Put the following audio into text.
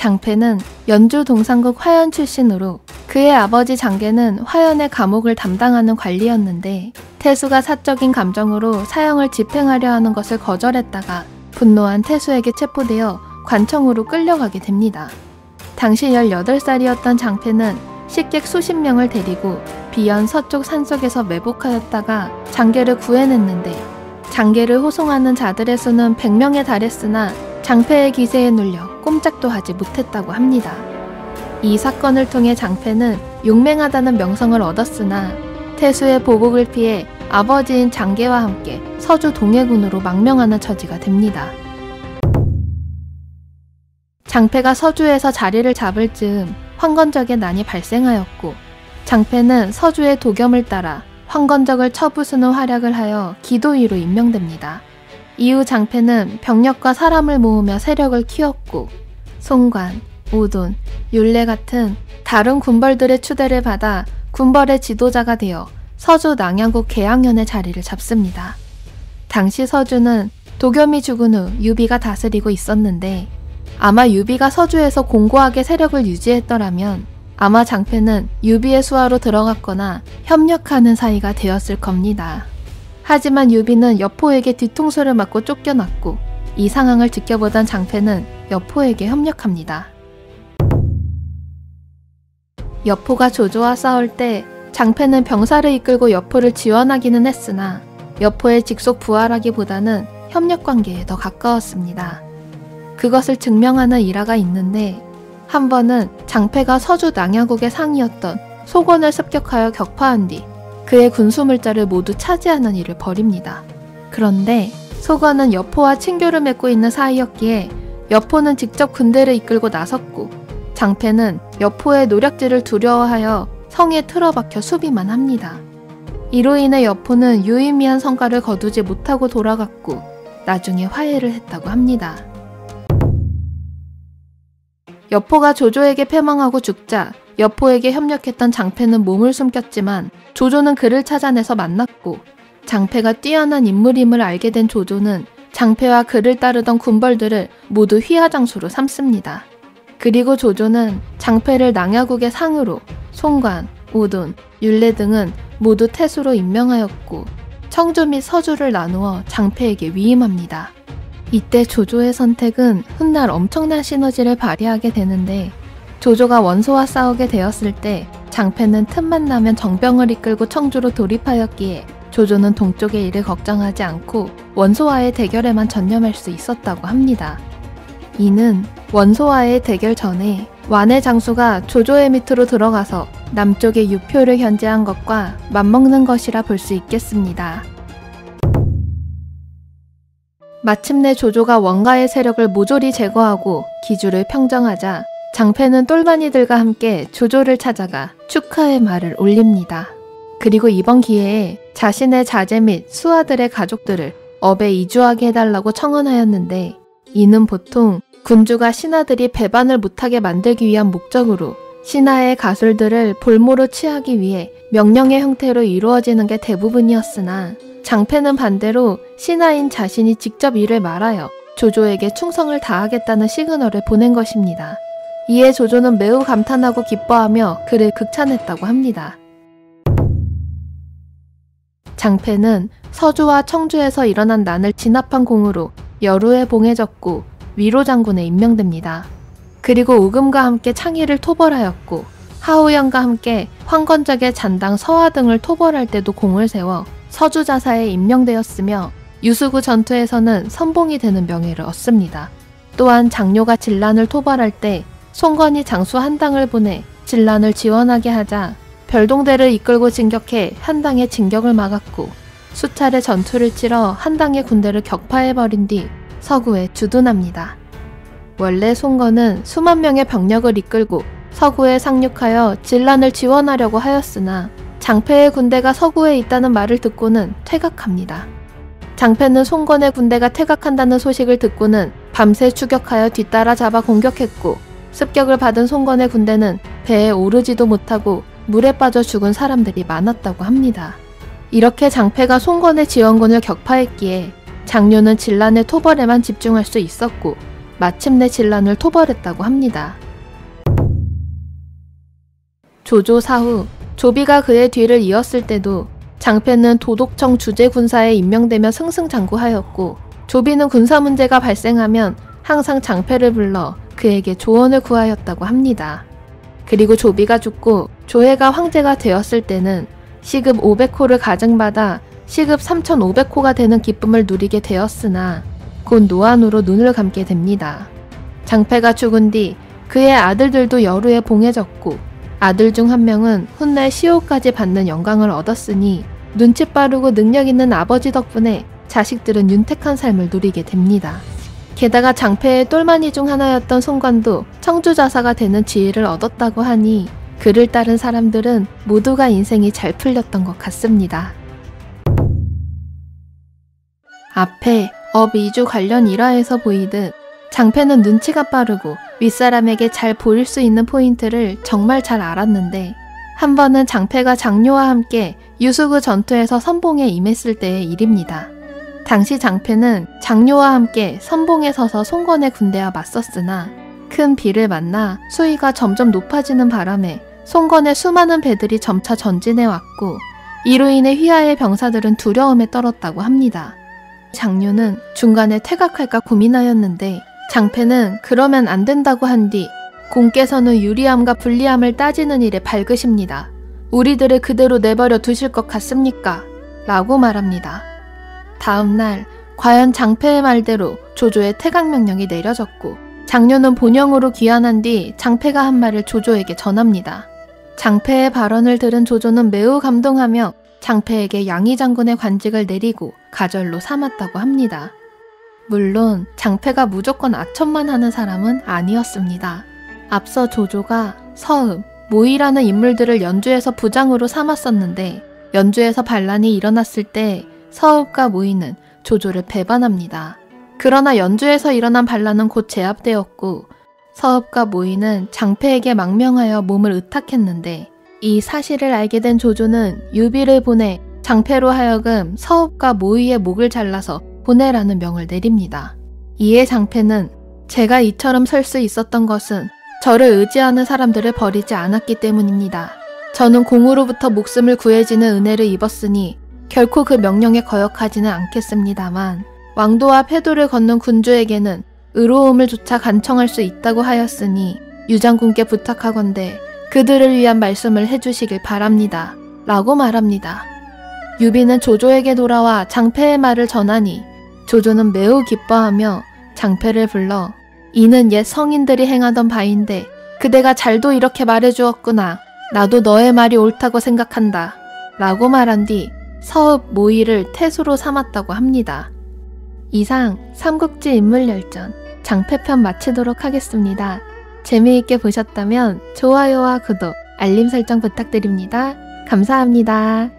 장패는 연주 동상국 화연 출신으로 그의 아버지 장계는 화연의 감옥을 담당하는 관리였는데 태수가 사적인 감정으로 사형을 집행하려 하는 것을 거절했다가 분노한 태수에게 체포되어 관청으로 끌려가게 됩니다. 당시 18살이었던 장패는 식객 수십 명을 데리고 비연 서쪽 산속에서 매복하였다가 장계를 구해냈는데 장계를 호송하는 자들의 수는 100명에 달했으나 장패의 기세에 눌려 꼼짝도 하지 못했다고 합니다. 이 사건을 통해 장패는 용맹하다는 명성을 얻었으나 태수의 보복을 피해 아버지인 장계와 함께 서주 동해군으로 망명하는 처지가 됩니다. 장패가 서주에서 자리를 잡을 즈음 황건적의 난이 발생하였고 장패는 서주의 도겸을 따라 황건적을 쳐부수는 활약을 하여 기도위로 임명됩니다. 이후 장패는 병력과 사람을 모으며 세력을 키웠고 송관, 오돈, 율례 같은 다른 군벌들의 추대를 받아 군벌의 지도자가 되어 서주 낭양국 계양현의 자리를 잡습니다. 당시 서주는 도겸이 죽은 후 유비가 다스리고 있었는데 아마 유비가 서주에서 공고하게 세력을 유지했더라면 아마 장패는 유비의 수하로 들어갔거나 협력하는 사이가 되었을 겁니다. 하지만 유비는 여포에게 뒤통수를 맞고 쫓겨났고 이 상황을 지켜보던 장패는 여포에게 협력합니다. 여포가 조조와 싸울 때 장패는 병사를 이끌고 여포를 지원하기는 했으나 여포의 직속 부하라기보다는 협력관계에 더 가까웠습니다. 그것을 증명하는 일화가 있는데 한 번은 장패가 서주 낭야국의 상이었던 소권을 습격하여 격파한 뒤 그의 군수물자를 모두 차지하는 일을 벌입니다. 그런데 소권은 여포와 친교를 맺고 있는 사이였기에 여포는 직접 군대를 이끌고 나섰고 장패는 여포의 노략질을 두려워하여 성에 틀어박혀 수비만 합니다. 이로 인해 여포는 유의미한 성과를 거두지 못하고 돌아갔고 나중에 화해를 했다고 합니다. 여포가 조조에게 패망하고 죽자 여포에게 협력했던 장패는 몸을 숨겼지만 조조는 그를 찾아내서 만났고 장패가 뛰어난 인물임을 알게 된 조조는 장패와 그를 따르던 군벌들을 모두 휘하장수로 삼습니다. 그리고 조조는 장패를 낭야국의 상으로 송관, 오돈, 율례 등은 모두 태수로 임명하였고 청주 및 서주를 나누어 장패에게 위임합니다. 이때 조조의 선택은 훗날 엄청난 시너지를 발휘하게 되는데 조조가 원소와 싸우게 되었을 때 장패는 틈만 나면 정병을 이끌고 청주로 돌입하였기에 조조는 동쪽의 일을 걱정하지 않고 원소와의 대결에만 전념할 수 있었다고 합니다. 이는 원소와의 대결 전에 완의 장수가 조조의 밑으로 들어가서 남쪽의 유표를 견제한 것과 맞먹는 것이라 볼 수 있겠습니다. 마침내 조조가 원가의 세력을 모조리 제거하고 기주를 평정하자 장패는 똘마니들과 함께 조조를 찾아가 축하의 말을 올립니다. 그리고 이번 기회에 자신의 자제 및 수하들의 가족들을 업에 이주하게 해달라고 청원하였는데 이는 보통 군주가 신하들이 배반을 못하게 만들기 위한 목적으로 신하의 가술들을 볼모로 취하기 위해 명령의 형태로 이루어지는 게 대부분이었으나 장패는 반대로 신하인 자신이 직접 이를 말하여 조조에게 충성을 다하겠다는 시그널을 보낸 것입니다. 이에 조조는 매우 감탄하고 기뻐하며 그를 극찬했다고 합니다. 장패는 서주와 청주에서 일어난 난을 진압한 공으로 여루에 봉해졌고 위로장군에 임명됩니다. 그리고 우금과 함께 창의를 토벌하였고 하우영과 함께 황건적의 잔당 서하 등을 토벌할 때도 공을 세워 서주자사에 임명되었으며 유수구 전투에서는 선봉이 되는 명예를 얻습니다. 또한 장료가 진란을 토벌할 때 송건이 장수 한당을 보내 진란을 지원하게 하자 별동대를 이끌고 진격해 한당의 진격을 막았고 수차례 전투를 치러 한당의 군대를 격파해버린 뒤 서구에 주둔합니다. 원래 송건은 수만 명의 병력을 이끌고 서구에 상륙하여 진란을 지원하려고 하였으나 장패의 군대가 서구에 있다는 말을 듣고는 퇴각합니다. 장패는 송건의 군대가 퇴각한다는 소식을 듣고는 밤새 추격하여 뒤따라 잡아 공격했고 습격을 받은 송건의 군대는 배에 오르지도 못하고 물에 빠져 죽은 사람들이 많았다고 합니다. 이렇게 장패가 송건의 지원군을 격파했기에 장료는 진란의 토벌에만 집중할 수 있었고 마침내 진란을 토벌했다고 합니다. 조조 사후 조비가 그의 뒤를 이었을 때도 장패는 도독청 주재군사에 임명되며 승승장구하였고, 조비는 군사 문제가 발생하면 항상 장패를 불러 그에게 조언을 구하였다고 합니다. 그리고 조비가 죽고 조해가 황제가 되었을 때는 시급 500호를 가증받아 시급 3,500호가 되는 기쁨을 누리게 되었으나 곧 노안으로 눈을 감게 됩니다. 장패가 죽은 뒤 그의 아들들도 여루에 봉해졌고, 아들 중 한 명은 훗날 시호까지 받는 영광을 얻었으니 눈치 빠르고 능력 있는 아버지 덕분에 자식들은 윤택한 삶을 누리게 됩니다. 게다가 장패의 똘마니 중 하나였던 송관도 청주자사가 되는 지위를 얻었다고 하니 그를 따른 사람들은 모두가 인생이 잘 풀렸던 것 같습니다. 앞에 업 이주 관련 일화에서 보이듯 장패는 눈치가 빠르고 윗사람에게 잘 보일 수 있는 포인트를 정말 잘 알았는데, 한 번은 장패가 장료와 함께 유수구 전투에서 선봉에 임했을 때의 일입니다. 당시 장패는 장료와 함께 선봉에 서서 송건의 군대와 맞섰으나 큰 비를 만나 수위가 점점 높아지는 바람에 송건의 수많은 배들이 점차 전진해 왔고, 이로 인해 휘하의 병사들은 두려움에 떨었다고 합니다. 장료는 중간에 퇴각할까 고민하였는데 장패는 그러면 안 된다고 한 뒤 공께서는 유리함과 불리함을 따지는 일에 밝으십니다. 우리들을 그대로 내버려 두실 것 같습니까? 라고 말합니다. 다음날 과연 장패의 말대로 조조의 퇴각 명령이 내려졌고, 장료는 본영으로 귀환한 뒤 장패가 한 말을 조조에게 전합니다. 장패의 발언을 들은 조조는 매우 감동하며 장패에게 양희 장군의 관직을 내리고 가절로 삼았다고 합니다. 물론 장패가 무조건 아첨만 하는 사람은 아니었습니다. 앞서 조조가 서읍, 모이라는 인물들을 연주에서 부장으로 삼았었는데, 연주에서 반란이 일어났을 때 서읍과 모이는 조조를 배반합니다. 그러나 연주에서 일어난 반란은 곧 제압되었고, 서읍과 모이는 장패에게 망명하여 몸을 의탁했는데, 이 사실을 알게 된 조조는 유비를 보내 장패로 하여금 서읍과 모이의 목을 잘라서 보내라는 명을 내립니다. 이에 장패는 제가 이처럼 설 수 있었던 것은 저를 의지하는 사람들을 버리지 않았기 때문입니다. 저는 공으로부터 목숨을 구해지는 은혜를 입었으니 결코 그 명령에 거역하지는 않겠습니다만, 왕도와 패도를 걷는 군주에게는 의로움을 조차 간청할 수 있다고 하였으니 유장군께 부탁하건대 그들을 위한 말씀을 해주시길 바랍니다. 라고 말합니다. 유비는 조조에게 돌아와 장패의 말을 전하니 조조는 매우 기뻐하며 장패를 불러 이는 옛 성인들이 행하던 바인데 그대가 잘도 이렇게 말해주었구나. 나도 너의 말이 옳다고 생각한다. 라고 말한 뒤 서읍 모이를 태수로 삼았다고 합니다. 이상 삼국지 인물열전 장패편 마치도록 하겠습니다. 재미있게 보셨다면 좋아요와 구독, 알림 설정 부탁드립니다. 감사합니다.